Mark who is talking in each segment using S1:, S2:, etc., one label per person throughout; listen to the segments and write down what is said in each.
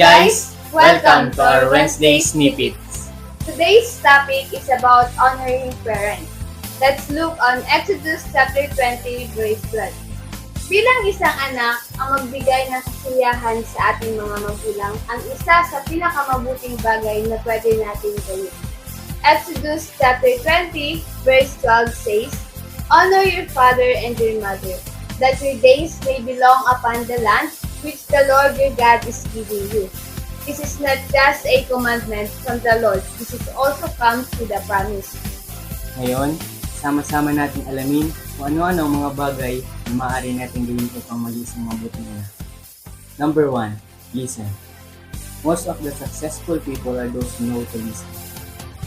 S1: guys! Welcome to our Wednesday Snippets.
S2: Today's topic is about honoring parents. Let's look on Exodus chapter 20, verse 12. Bilang isang anak, ang magbigay ng kasiyahan sa ating mga magulang ang isa sa pinakamabuting bagay na pwede natin gawin. Exodus chapter 20, verse 12 says, "Honor your father and your mother, that your days may be long upon the land which the Lord your God is giving you." This is not just a commandment from the Lord, this is also comes with a promise.
S1: Ngayon, sama-sama natin alamin kung ano-ano ang mga bagay na maaari natin gawin upang maging isang mabuting anak. Number 1, listen. Most of the successful people are those who know to listen.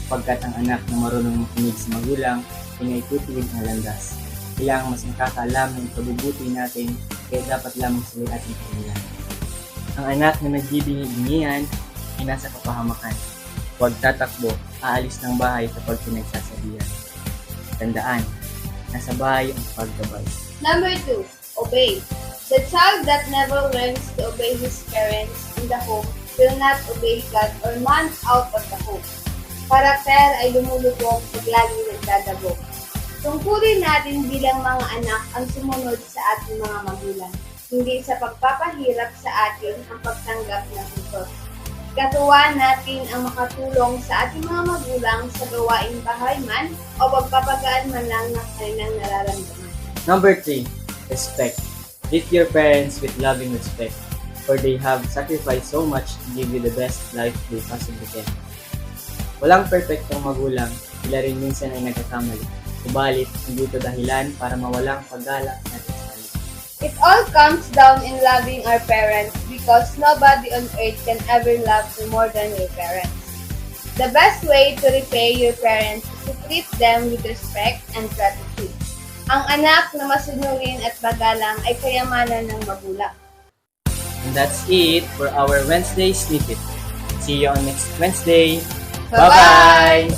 S1: Pagkat ang anak na marunong makinig sa magulang ay naitutuwid na landas. Kailangan mas nakakaalam ng ikabubuti natin kaya dapat lamang sila ating pamilan. Ang anak na nagbibingi-bingihan ay nasa kapahamakan. Huwag tatakbo, aalis ng bahay kapag pinagsasabihan. Tandaan, nasa bahay ang paggabay.
S2: Number 2, obey. The child that never learns to obey his parents in the home will not obey God or man out of the home. Karakter ay lumulubog pag laging nagdadabog. Tungkulin natin bilang mga anak ang sumunod sa ating mga magulang, hindi sa pagpapahirap sa atin ang pagtanggap ng utos. Katuwaan natin ang makatulong sa ating mga magulang sa gawaing bahay man o pagpapagaan man lang ng kanilang nararamdaman.
S1: Number 3, respect. Treat your parents with loving respect, for they have sacrificed so much to give you the best life they possibly can. Walang perfectong magulang, sila rin minsan ay nagkakamali. Subalit, hindi ito dahilan para mawalang paggalak natin sa kanila.
S2: It all comes down in loving our parents because nobody on earth can ever love you more than your parents. The best way to repay your parents is to treat them with respect and gratitude. Ang anak na masunurin at magalang ay kayamanan ng magulang.
S1: And that's it for our Wednesday Snippet. See you on next Wednesday.
S2: Bye-bye!